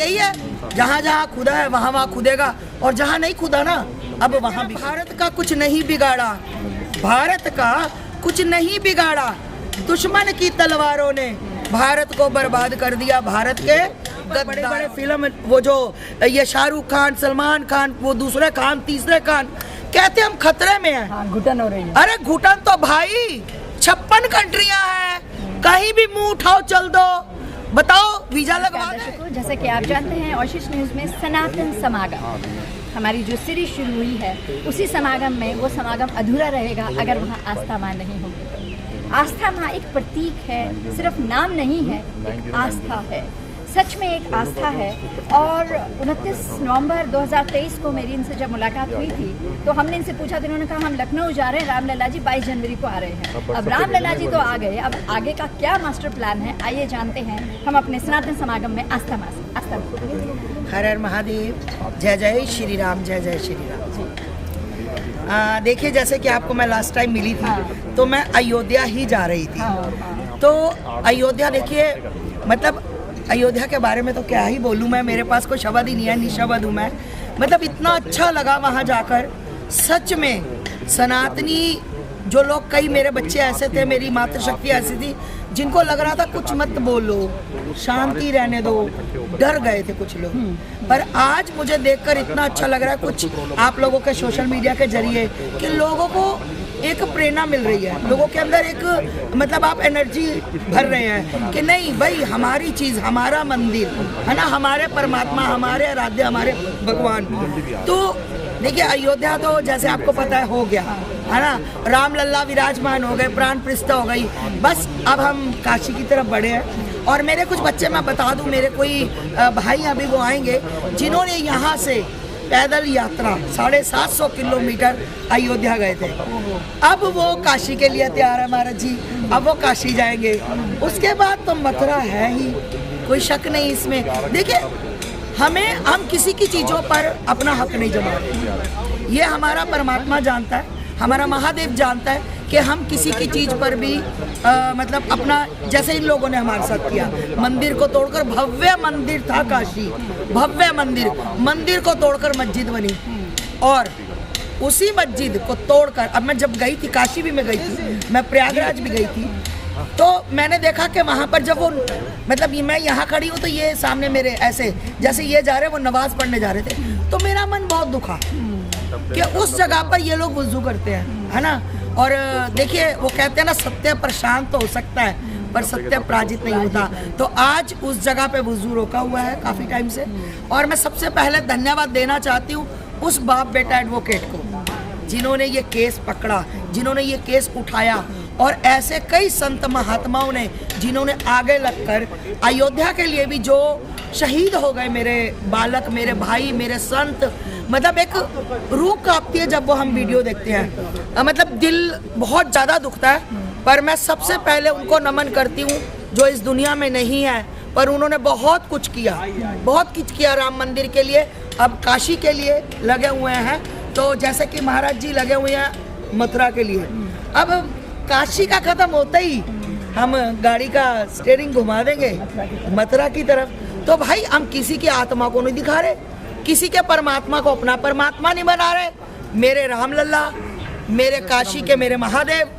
यही है, जहाँ जहाँ खुदा है वहाँ वहाँ खुदेगा, और जहाँ नहीं खुदा ना अब वहाँ भी। भारत का कुछ नहीं बिगाड़ा, भारत का कुछ नहीं बिगाड़ा, दुश्मन की तलवारों ने भारत को बर्बाद कर दिया। भारत के बड़े बड़े फिल्म, वो जो ये शाहरुख खान, सलमान खान, वो दूसरे खान, तीसरे खान, कहते हम खतरे में हैं। घुटन हो रही है। अरे घुटन तो भाई 56 कंट्रियां हैं, कहीं भी मुंह उठाओ चल दो, बताओ वीजा लगवा दे। जैसे कि आप जानते हैं आशीष न्यूज में सनातन समागम, हमारी जो सीरीज शुरू हुई है, उसी समागम में वो समागम अधूरा रहेगा अगर वहाँ आस्था माँ नहीं होगी। आस्था माँ एक प्रतीक है, सिर्फ नाम नहीं है, एक आस्था है, सच में एक आस्था है। और 29 नवंबर 2023 को मेरी इनसे जब मुलाकात हुई थी तो हमने इनसे पूछा तो इन्होंने कहा हम लखनऊ जा रहे हैं, रामलला जी 22 जनवरी को आ रहे हैं। अब रामलला जी तो आ गए, अब आगे का क्या मास्टर प्लान है आइए जानते हैं हम अपने सनातन समागम में आस्था माँ से। आस्था हर हर महादेव, जय जय श्री राम, जय जय श्री राम। देखिए जैसे कि आपको मैं लास्ट टाइम मिली थी तो मैं अयोध्या ही जा रही थी। तो अयोध्या देखिए, मतलब अयोध्या के बारे में तो क्या ही बोलूँ मैं, मेरे पास कोई शब्द ही नहीं है, निशब्द हूँ मैं। मतलब इतना अच्छा लगा वहाँ जाकर, सच में सनातनी जो लोग, कई मेरे बच्चे ऐसे थे, मेरी मातृशक्ति ऐसी थी जिनको लग रहा था कुछ मत बोलो, शांति रहने दो, डर गए थे कुछ लोग। पर आज मुझे देखकर इतना अच्छा लग रहा है, कुछ आप लोगों के सोशल मीडिया के जरिए, कि लोगों को एक प्रेरणा मिल रही है, लोगों के अंदर एक मतलब आप एनर्जी भर रहे हैं कि नहीं भाई हमारी चीज़, हमारा मंदिर है ना, हमारे परमात्मा, हमारे आराध्य, हमारे भगवान। तो देखिए अयोध्या तो जैसे आपको पता है हो गया है ना, रामलला विराजमान हो गए, प्राण प्रतिष्ठा हो गई, बस अब हम काशी की तरफ बढ़े हैं। और मेरे कुछ बच्चे, मैं बता दूं, मेरे कोई भाई अभी वो आएंगे जिन्होंने यहाँ से पैदल यात्रा 750 किलोमीटर अयोध्या गए थे, अब वो काशी के लिए तैयार है महाराज जी, अब वो काशी जाएंगे। उसके बाद तो मथुरा है ही, कोई शक नहीं इसमें। देखिए हम किसी की चीज़ों पर अपना हक नहीं जमा रहे, ये हमारा परमात्मा जानता है, हमारा महादेव जानता है कि हम किसी की चीज़ पर भी मतलब अपना, जैसे इन लोगों ने हमारे साथ किया, मंदिर को तोड़कर, भव्य मंदिर था काशी, भव्य मंदिर को तोड़कर मस्जिद बनी, और उसी मस्जिद को तोड़कर, अब मैं जब गई थी काशी भी मैं गई थी, मैं प्रयागराज भी गई थी, तो मैंने देखा कि वहाँ पर जब वो, मतलब मैं यहाँ खड़ी हूँ तो ये सामने मेरे ऐसे जैसे ये जा रहे, वो नमाज पढ़ने जा रहे थे, तो मेरा मन बहुत दुखा कि उस जगह पर ये लोग वुज़ू करते हैं, है ना। और देखिए वो कहते हैं ना, सत्य प्रशांत तो हो सकता है पर सत्य पराजित नहीं होता। तो आज उस जगह पे वुज़ू रोका हुआ है काफ़ी टाइम से, और मैं सबसे पहले धन्यवाद देना चाहती हूँ उस बाप बेटा एडवोकेट को जिन्होंने ये केस पकड़ा, जिन्होंने ये केस उठाया, और ऐसे कई संत महात्माओं ने जिन्होंने आगे लगकर अयोध्या के लिए भी, जो शहीद हो गए मेरे बालक, मेरे भाई, मेरे संत, मतलब एक रूह कांपती है जब वो हम वीडियो देखते हैं, मतलब दिल बहुत ज़्यादा दुखता है। पर मैं सबसे पहले उनको नमन करती हूँ जो इस दुनिया में नहीं है, पर उन्होंने बहुत कुछ किया, बहुत कुछ किया राम मंदिर के लिए, अब काशी के लिए लगे हुए हैं। तो जैसे कि महाराज जी लगे हुए हैं मथुरा के लिए, अब काशी का ख़त्म होता ही हम गाड़ी का स्टीयरिंग घुमा देंगे मथुरा की तरफ। तो भाई हम किसी की आत्मा को नहीं दिखा रहे, किसी के परमात्मा को अपना परमात्मा नहीं बना रहे। मेरे रामलला, मेरे काशी के मेरे महादेव,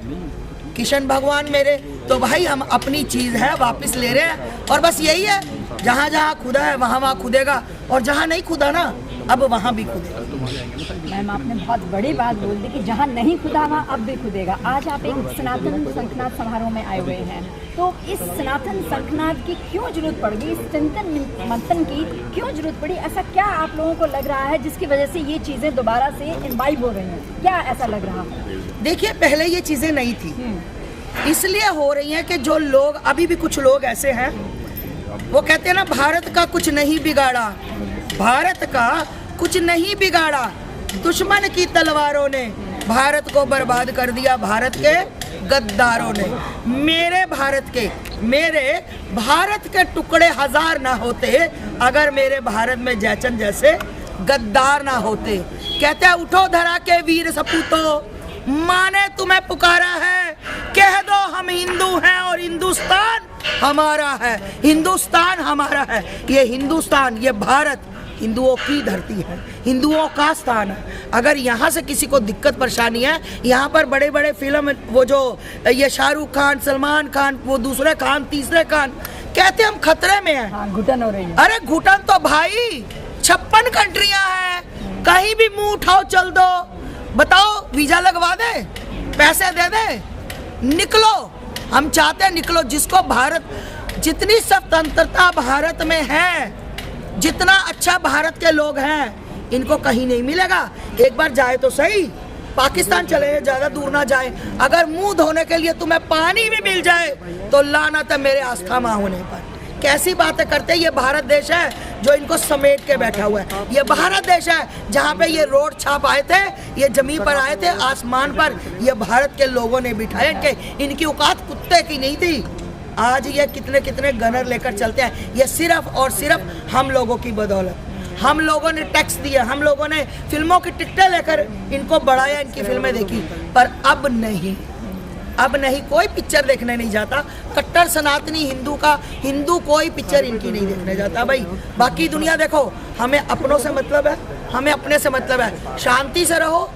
किशन भगवान मेरे, तो भाई हम अपनी चीज़ है वापस ले रहे हैं। और बस यही है, जहाँ जहाँ खुदा है वहाँ वहाँ खुदेगा, और जहाँ नहीं खुदा ना अब वहाँ भी खुदेगा। मैम आपने बहुत बड़ी बात बोल दी कि जहाँ नहीं खुदा वहाँ अब भी खुदेगा। आज आप एक सनातन शंखनाद समारोह में आए हुए हैं, तो इस सनातन शंखनाद की क्यों जरूरत पड़ गई, इस चिंतन मंथन की क्यों जरूरत पड़ी? ऐसा क्या आप लोगों को लग रहा है जिसकी वजह से ये चीज़ें दोबारा से इम्बाइब हो रही हैं? क्या ऐसा लग रहा है? देखिए पहले ये चीज़ें नहीं थी, इसलिए हो रही हैं कि जो लोग, अभी भी कुछ लोग ऐसे हैं, वो कहते हैं ना भारत का कुछ नहीं बिगाड़ा, भारत का कुछ नहीं बिगाड़ा, दुश्मन की तलवारों ने भारत को बर्बाद कर दिया, भारत के गद्दारों ने। मेरे भारत के टुकड़े हजार ना होते अगर मेरे भारत में जयचंद जैसे गद्दार ना होते। कहते हैं उठो धरा के वीर सपूतों, माँ ने तुम्हें पुकारा है, कह दो हम हिंदू हैं और हिंदुस्तान हमारा है, हिंदुस्तान हमारा है। ये हिंदुस्तान, ये भारत हिंदुओं की धरती है, हिंदुओं का स्थान है। अगर यहाँ से किसी को दिक्कत परेशानी है, यहाँ पर बड़े बड़े फिल्म वो जो ये शाहरुख खान, सलमान खान, वो दूसरे खान, तीसरे खान कहते हम खतरे में हैं। हाँ, घुटन हो रही है। अरे घुटन तो भाई 56 कंट्रियां हैं, कहीं भी मुंह उठाओ चल दो। बताओ वीजा लगवा दे, पैसे दे दे, निकलो। हम चाहते हैं निकलो। जिसको भारत, जितनी स्वतंत्रता भारत में है, जितना अच्छा भारत के लोग हैं, इनको कहीं नहीं मिलेगा। एक बार जाए तो सही, पाकिस्तान चले, ज़्यादा दूर ना जाए। अगर मुंह धोने के लिए तुम्हें पानी भी मिल जाए तो लानत है मेरे आस्था माँ होने पर। कैसी बातें करते हैं। ये भारत देश है जो इनको समेट के बैठा हुआ है। ये भारत देश है जहाँ पे ये रोड छाप आए थे, ये जमीन पर आए थे, आसमान पर ये भारत के लोगों ने बिठाए। इनकी औकात कुत्ते की नहीं थी। आज ये कितने कितने गनर लेकर चलते हैं। ये सिर्फ और सिर्फ हम लोगों की बदौलत। हम लोगों ने टैक्स दिया, हम लोगों ने फिल्मों की टिकटें लेकर इनको बढ़ाया, इनकी फिल्में देखी। पर अब नहीं, अब नहीं, कोई पिक्चर देखने नहीं जाता। कट्टर सनातनी हिंदू कोई पिक्चर इनकी नहीं देखने जाता भाई। बाकी दुनिया देखो, हमें अपनों से मतलब है, हमें अपने से मतलब है। शांति से रहो,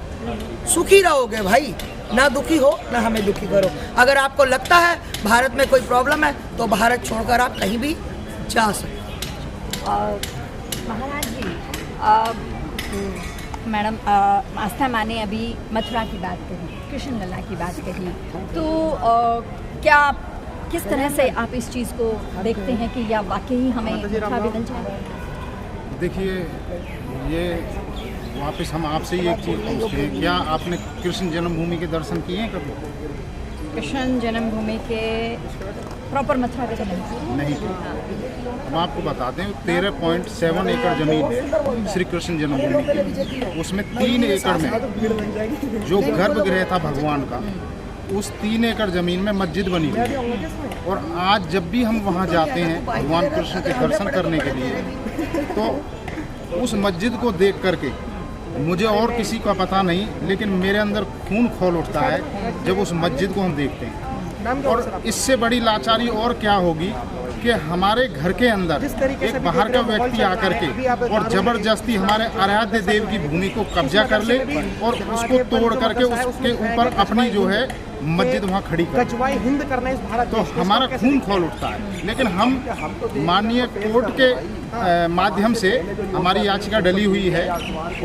सुखी रहोगे भाई, ना दुखी हो ना हमें दुखी करो। अगर आपको लगता है भारत में कोई प्रॉब्लम है तो भारत छोड़कर आप कहीं भी जा सकते। महाराज जी, मैडम आस्था माँ ने अभी मथुरा की बात कही, कृष्ण लला की बात कही, तो क्या किस तरह से आप इस चीज़ को देखते हैं कि या वाकई हमें मथुरा भी मिल जाए? देखिए, ये वापस हम आपसे ही एक चीज़ पूछते हैं, क्या आपने कृष्ण जन्मभूमि के दर्शन किए हैं कभी? कृष्ण जन्मभूमि के प्रॉपर मथुरा के तो नहीं। हम आपको बताते हैं 13.7 एकड़ ज़मीन है श्री कृष्ण जन्मभूमि की। उसमें 3 एकड़ में जो गर्भगृह था भगवान का, उस 3 एकड़ ज़मीन में मस्जिद बनी हुई है। और आज जब भी हम वहाँ जाते हैं भगवान कृष्ण के दर्शन करने के लिए, तो उस मस्जिद को देख करके मुझे और किसी का पता नहीं, लेकिन मेरे अंदर खून खौल उठता है जब उस मस्जिद को हम देखते हैं। और इससे बड़ी लाचारी और क्या होगी कि हमारे घर के अंदर एक बाहर का व्यक्ति आकर के और ज़बरदस्ती हमारे आराध्य देव की भूमि को कब्जा कर ले और उसको तोड़ करके उसके ऊपर अपनी जो है मस्जिद वहाँ खड़ी कर, तो हमारा खून खौल उठता है। लेकिन हम माननीय कोर्ट के माध्यम से हमारी याचिका डली हुई है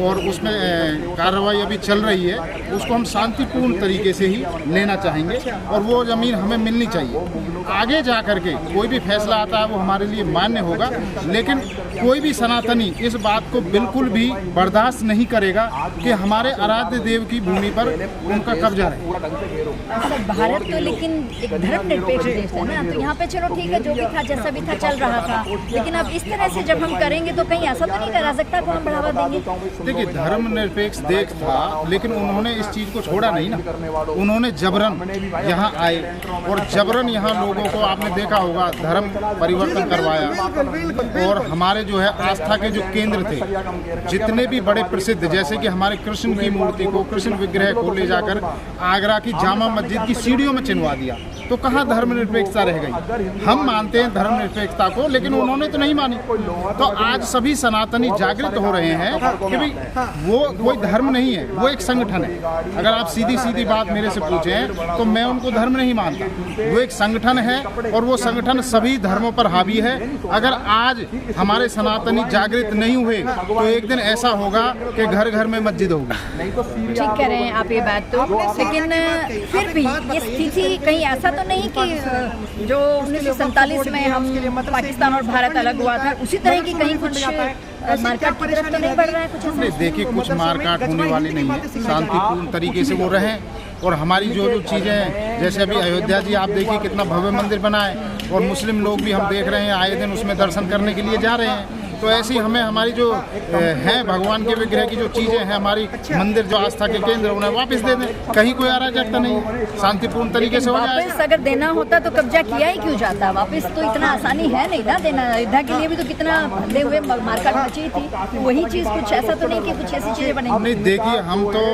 और उसमें कार्रवाई अभी चल रही है। उसको हम शांतिपूर्ण तरीके से ही लेना चाहेंगे और वो ज़मीन हमें मिलनी चाहिए। आगे जा कर के कोई भी फैसला आता है वो हमारे लिए मान्य होगा, लेकिन कोई भी सनातनी इस बात को बिल्कुल भी बर्दाश्त नहीं करेगा कि हमारे आराध्य देव की भूमि पर उनका कब्जा रहे। भारत तो लेकिन एक धर्मनिरपेक्ष देश है ना, तो यहाँ पे चलो ठीक है, जो भी था जैसा भी था चल रहा था। लेकिन अब इस तरह से जब हम करेंगे तो कहीं ऐसा तो नहीं करा सकता को हम बढ़ावा देंगे? देखिए, धर्मनिरपेक्ष देश था, लेकिन उन्होंने इस चीज़ को छोड़ा नहीं ना। उन्होंने जबरन यहाँ आए और जबरन यहाँ लोगों को, आपने देखा होगा, धर्म परिवर्तन करवाया। और हमारे जो है आस्था के जो केंद्र थे, जितने भी बड़े प्रसिद्ध, जैसे कि हमारे कृष्ण की मूर्ति को, कृष्ण विग्रह को ले जाकर आगरा की जामा मस्जिद की सीढ़ियों में चिनवा दिया, तो कहाँ धर्मनिरपेक्षता रह गई? हम मानते हैं धर्मनिरपेक्षता को, लेकिन उन्होंने तो नहीं मानी। तो आज सभी सनातनी जागृत हो रहे हैं कि भाई वो कोई धर्म नहीं है, वो एक संगठन है। अगर आप सीधी सीधी बात मेरे से पूछें तो मैं उनको धर्म नहीं मानता। वो एक संगठन है और वो संगठन सभी धर्मों पर हावी है। अगर आज हमारे सनातनी जागृत नहीं हुए तो एक दिन ऐसा होगा कि घर घर में मस्जिद होगी। ठीक कह रहे हैं आप ये बात तो, लेकिन फिर भी ये स्थिति कहीं ऐसा तो नहीं कि जो 1947 में हम पाकिस्तान और भारत अलग हुआ था उसी तरह की कहीं कुछ मारकाट की तरफ तो नहीं बढ़ रहा है कुछ? नहीं, देखिए, कुछ मारकाट होने वाली नहीं है। शांतिपूर्ण तरीके से वो रहें और हमारी जो चीज़ें हैं, जैसे अभी अयोध्या जी आप देखिए कितना भव्य मंदिर बना है और मुस्लिम लोग भी हम देख रहे हैं आए दिन उसमें दर्शन करने के लिए जा रहे हैं। तो ऐसी हमें हमारी जो हैं भगवान के विग्रह की जो चीज़ें हैं, हमारी मंदिर जो आस्था के केंद्र, उन्हें वापस दे दें। कहीं कोई अराजकता नहीं है, शांतिपूर्ण तरीके से हो जाए। वापस अगर देना होता तो कब्जा किया ही क्यों जाता? वापस तो इतना आसानी है नहीं ना देना। अयोध्या के लिए भी तो कितना भले हुए मारकाट मची थी, तो वही चीज़ कुछ ऐसा तो नहीं कि कुछ ऐसी चीज़ें बनेंगी? नहीं, देखिए, हम तो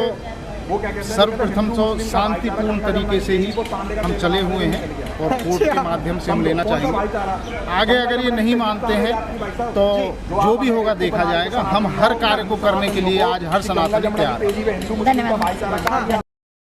सर्वप्रथम तो शांतिपूर्ण तरीके से ही हम चले हुए हैं और कोर्ट के माध्यम से हम लेना चाहेंगे। आगे अगर ये नहीं मानते हैं तो जो भी होगा देखा जाएगा। हम हर कार्य को करने के लिए आज हर सनातनी तैयार है। धन्यवाद।